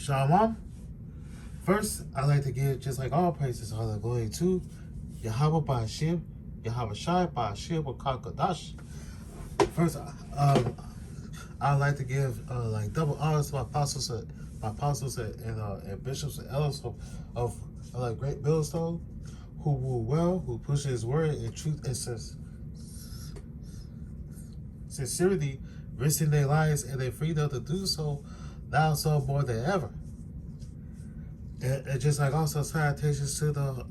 Shalom. First, I like to give, just like all praises, all the glory to Yahweh Ba'ashim, Yahweh Shai Ba'ashim Wakakadash. First, I like to give like double honors to my apostles, and bishops and elders of like Great Millstone, who rule well, who push His word in truth and sincerity, risking their lives and their freedom to do so, now so more than ever. And just like also salutations to the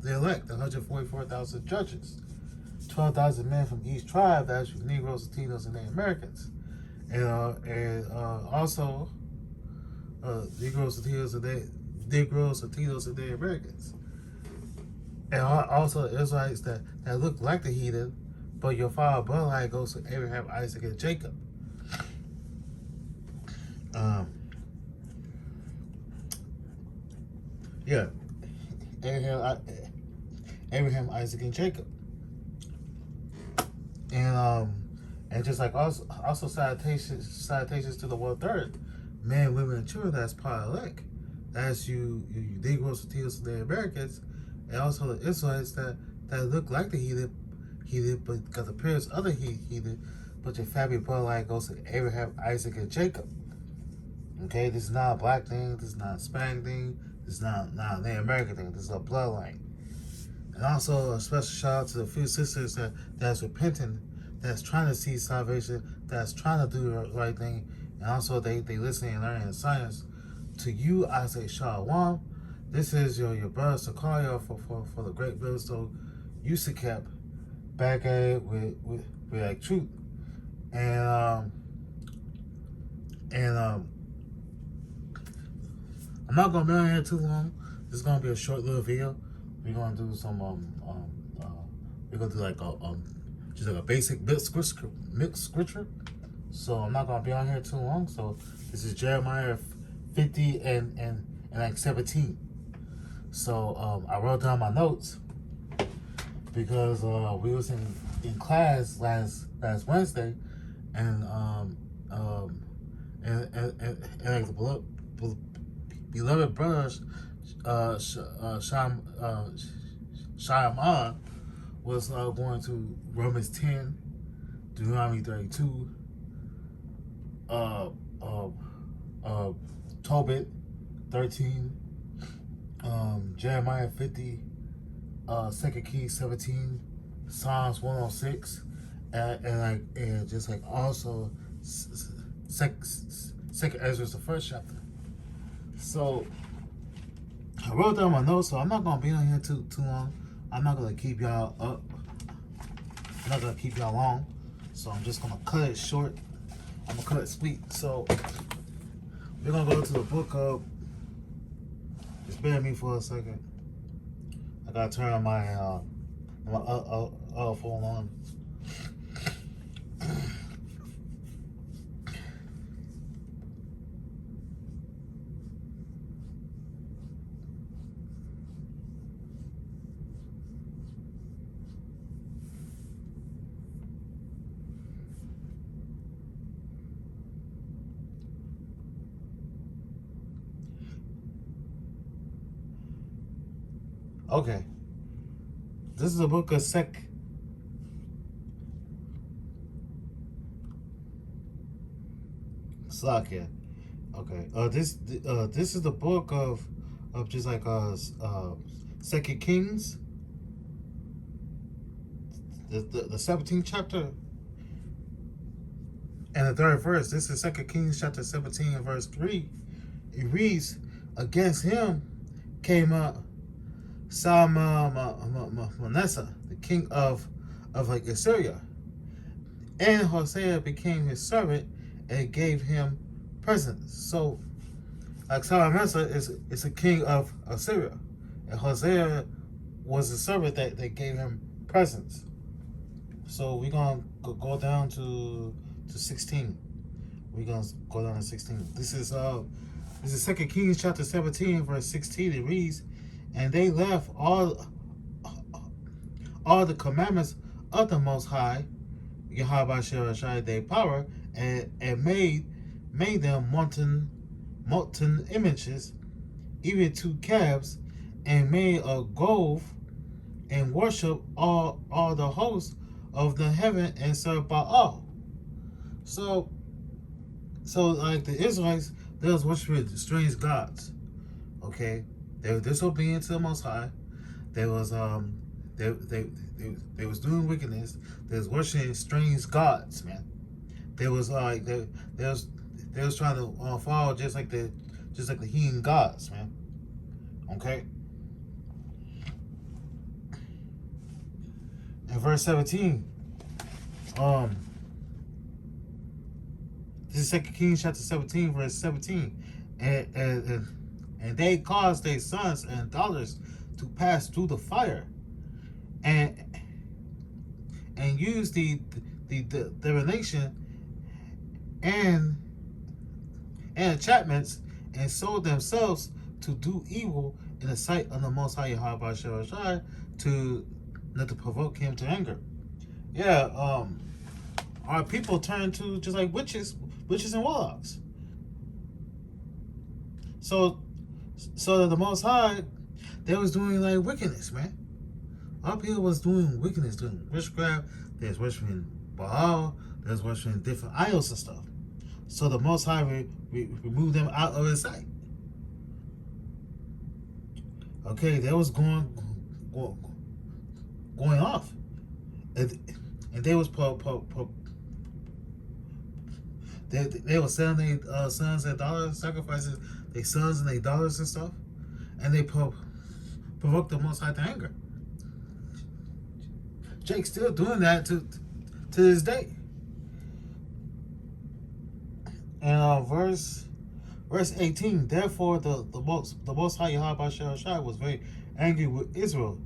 elect, the 144,000 judges, 12,000 men from each tribe, that's Negroes, Latinos, and Native Americans, and also Negroes, Latinos, and Native Americans, and also the Israelites that look like the heathen, but your father bloodline goes to Abraham, Isaac, and Jacob. Yeah, Abraham, Isaac, and Jacob, and just like also salutations to the 1/3 men, women, and children that's part of elect. That's you Negroes, Latinos, and Native Americans, and also the Israelites that look like the heathen, but got the appearance of the heathen, but your family bloodline goes to Abraham, Isaac, and Jacob. Okay, this is not a black thing. This is not a Hispanic thing. This is not a Native American thing. This is a bloodline. And also a special shout out to the few sisters that's repenting, that's trying to see salvation, that's trying to do the right thing, and also they listening and learning science. To you, I say Shalom. This is your brother Sakaria for the Great Millstone Yusakep, back at it with like truth. And I'm not gonna be on here too long. This is gonna be a short little video. We're gonna do some we're gonna do like just like a basic mixed scripture. So I'm not gonna be on here too long. So this is Jeremiah 50 and like 17. So I wrote down my notes because we was in class last Wednesday, and like the beloved brothers, Shaiman was going to Romans 10, Deuteronomy 32, Tobit 13, Jeremiah 50, 2 Kings 17, Psalms 106, and just like also Second Ezra, the first chapter. So I wrote down my notes, so I'm not gonna be on here too long. I'm not gonna keep y'all up. I'm not gonna keep y'all long. So I'm just gonna cut it short. I'm gonna cut it sweet. So we're gonna go to the book of. Just bear with me for a second. I gotta turn on my phone on. Okay, this is a book of Slakia. Okay, this is the book of just like Second Kings, the 17th chapter and the 3rd verse. This is 2 Kings chapter 17 and verse 3. It reads, "Against him came up Salmanasseh, the king of like Assyria, and Hosea became his servant and gave him presents." So like Salmanasseh is a king of Assyria, and Hosea was a servant that gave him presents. So we're gonna go down to 16. We're gonna go down to 16. This is 2 Kings chapter 17 verse 16. It reads, "And they left all the commandments of the Most High, Yahweh Shai, their power, and made them wanton molten images, even two calves, and made a grove and worship all the hosts of the heaven and serve Baal. So like the Israelites, they was worshiping strange gods. Okay, they were disobedient to the Most High. They was they was doing wickedness. They was worshiping strange gods, man. They was they was they was trying to follow just like the heathen gods, man. Okay. In verse 17, um, this is 2 Kings chapter 17, verse 17, and they caused their sons and daughters to pass through the fire, and use the divination and enchantments, and sold themselves to do evil in the sight of the Most High Yahweh Shai, to not to provoke him to anger. Yeah, our people turn to just like witches and warlocks. So the Most High, they was doing like wickedness, man. Our people was doing wickedness, doing witchcraft. They was worshiping Baal. They was worshiping different idols and stuff. So the Most High removed them out of his sight. Okay, they was going off, and they was they were selling their sons and daughters, sacrifices their sons and their daughters and stuff, and they provoked the Most High to anger. Jake's still doing that to this day. And verse 18. Therefore, the Most High Yahweh Shai was very angry with Israel,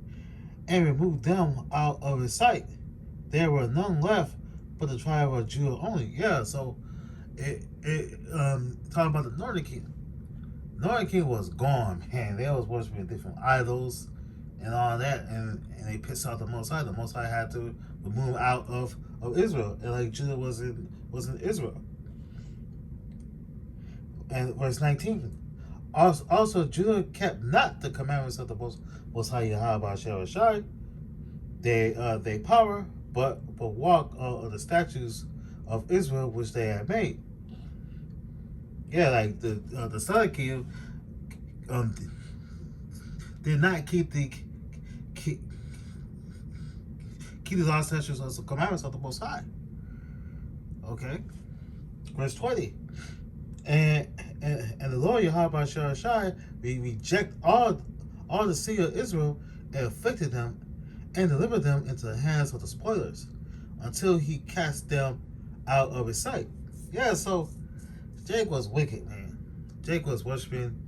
and removed them out of his sight. There were none left but the tribe of Judah only. Yeah, so talking about the Northern Kingdom. Northern Kingdom was gone, man. They was worshiping different idols and all that, and they pissed off the Most High. The Most High had to remove out of Israel, and like Judah was in Israel. And verse 19. Also Judah kept not the commandments of the Most High Yahweh Shai. They power, but walk of the statutes of Israel which they had made. Yeah, like the Southern Kingdom did not keep the law, statutes, and commandments of the Most High. Okay, verse 20. And the Lord Yahweh Shai, we reject all the seed of Israel, and afflicted them, and delivered them into the hands of the spoilers, until he cast them out of his sight. Yeah, so Jake was wicked, man. Jake was worshiping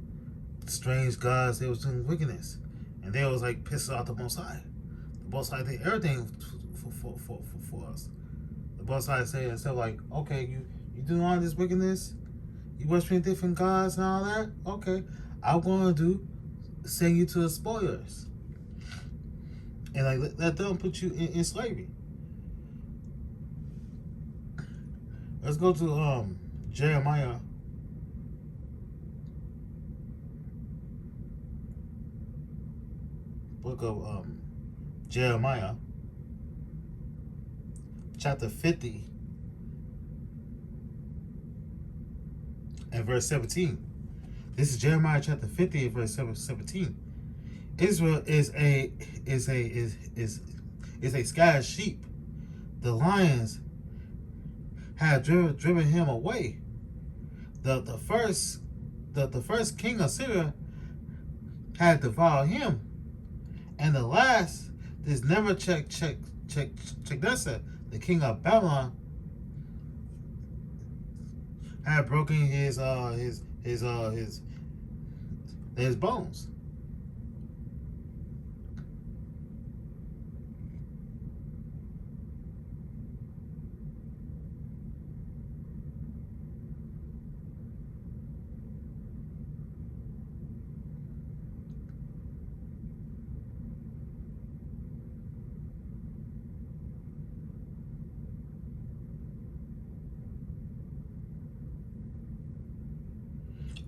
strange gods. They was doing wickedness, and they was like pissing off the Most High. The Most High did everything for us. The Most High said instead of like, okay, you doing all this wickedness, you worshiping different gods and all that. Okay, I'm going to send you to the spoilers, and like let them put you in slavery. Let's go to Jeremiah. Book of Jeremiah, chapter 50 and verse 17. This is Jeremiah chapter 50 and verse 17. Israel is a scattered sheep. The lions had driven him away. The first king of Syria had devoured him, and the last is never check Nebuchadnezzar, the king of Babylon, had broken his bones.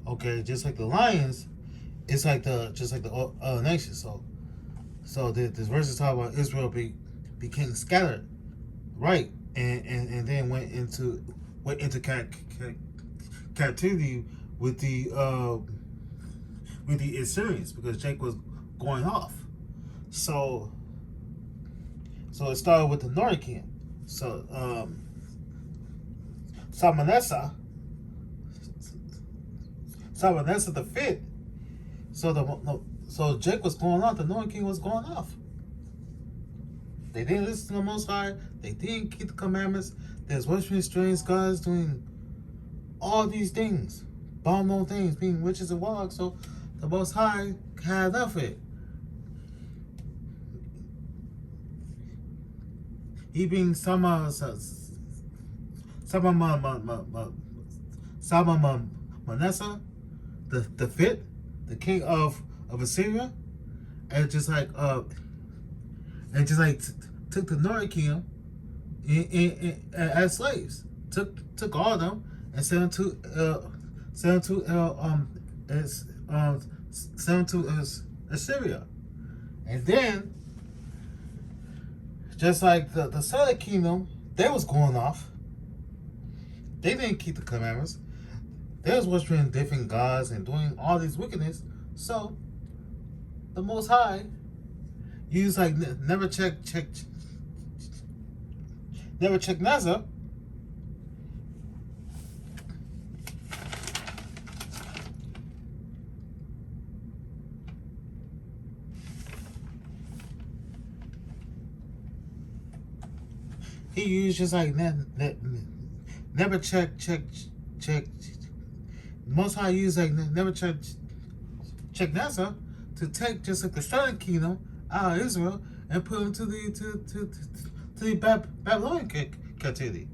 Okay, just like the lions, it's like the just like the other nations. So this verse is talking about Israel became scattered, right, and then went into captivity with the Assyrians because Jake was going off. So it started with the northern kingdom. So Salmanessar, Salmanessar the fifth. So Jake was going off. The northern king was going off. They didn't listen to the Most High. They didn't keep the commandments. There's worshiping strange gods, doing all these things, abominable things, being witches and warlocks. So the Most High had enough of it. He being Salmanassar, the fifth, the king of Assyria, and just like took the northern kingdom as slaves. Took all of them and sent them to Assyria, and then just like the southern kingdom, they was going off. They didn't keep the commandments. They was worshiping different gods and doing all these wickedness. So the Most High used like never check Nebuchadnezzar. He used just like never check. Most High used like never check Nebuchadnezzar to take just like the southern kingdom out of Israel and put them to the Babylonian captivity.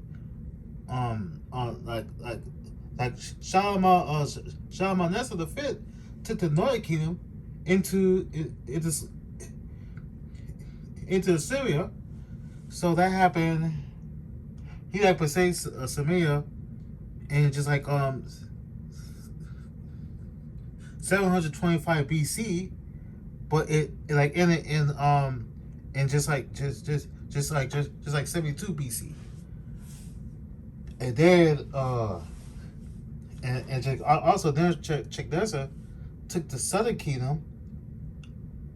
Like Shalmaneser the fifth took the northern kingdom into Assyria. So that happened. He like besieged Samaria in just like 725 BC, but it like in just like 72 BC, and then and also then Nebuchadnezzar took the southern kingdom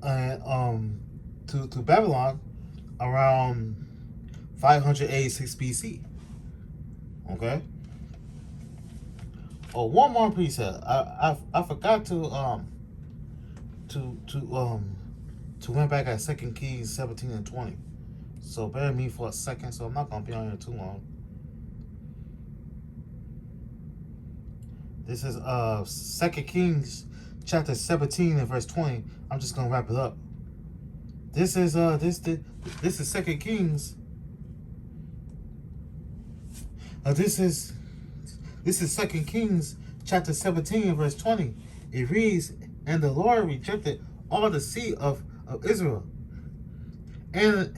and to Babylon around 586 BC. Okay. Oh, one more precept. I forgot to went back at 2 Kings 17 and 20. So bear with me for a second. So I'm not gonna be on here too long. This is 2 Kings chapter 17 and verse 20. I'm just gonna wrap it up. This is 2 Kings. This is 2 Kings chapter 17 verse 20. It reads, "And the Lord rejected all the seed of Israel, and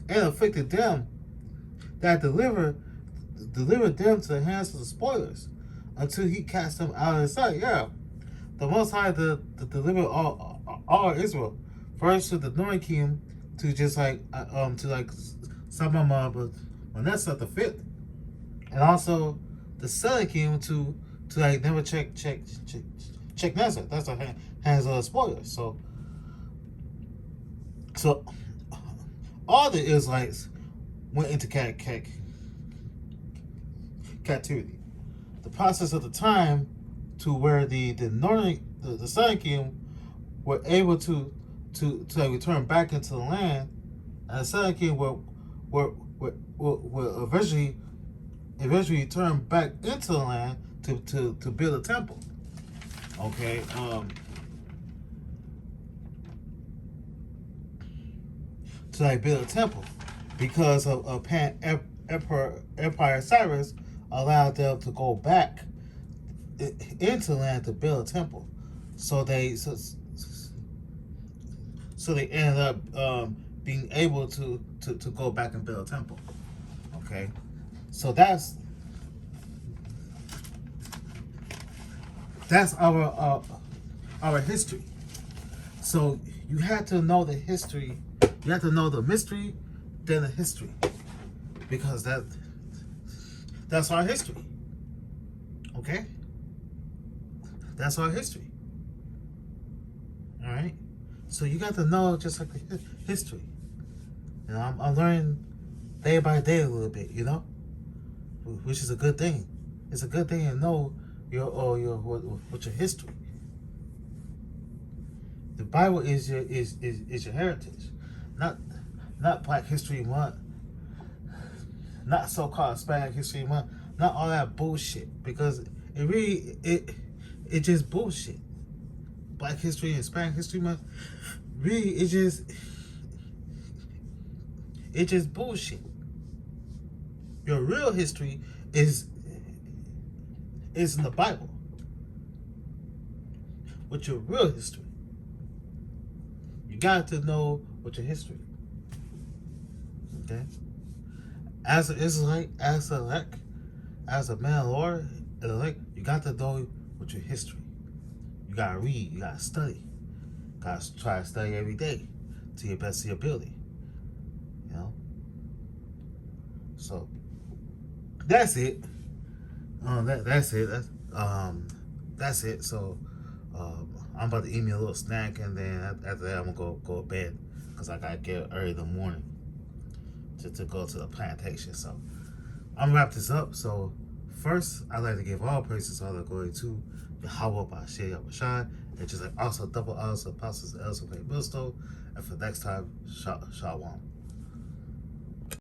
afflicted them that delivered them to the hands of the spoilers, until he cast them out of his sight." Yeah, the Most High to deliver all Israel, first to the northern kingdom, to just like Salmanassar the fifth, and also the southern kingdom to like never check Nebuchadnezzar. That's the hands of the spoilers. So all the Israelites went into captivity. The process of the time to where the southern kingdom were able to return back into the land, and the southern kingdom will eventually return back into the land to build a temple. Okay. To like build a temple, because of Empire Cyrus allowed them to go back into land to build a temple. So they ended up being able to go back and build a temple. Okay, so that's That's our history. So you have to know the history. You have to know the mystery, then the history, because that's our history. Okay, that's our history. All right. So you got to know just like the history. You know, I'm learning day by day a little bit. You know, which is a good thing. It's a good thing to know what your history. The Bible is your heritage, not Black History Month, not so-called Hispanic History Month, not all that bullshit, because it just bullshit. Black History and Hispanic History Month, really it just bullshit. Your real history is in the Bible. What's your real history? You got to know what your history. Okay? As an Israelite, as a elect, as a man of the Lord, elect, you got to know what your history. You gotta read, you gotta study. You gotta try to study every day to your best of your ability. You know? So that's it. That's it. That's it. So I'm about to eat me a little snack, and then after that I'm gonna go to bed, because I gotta get up early in the morning to go to the plantation. So I'm gonna wrap this up. So first, I'd like to give all praises, all the glory to Yahweh Bashir Yahushua, and just like also double honors to apostles and elders who pay millstone. And for next time, Shalom.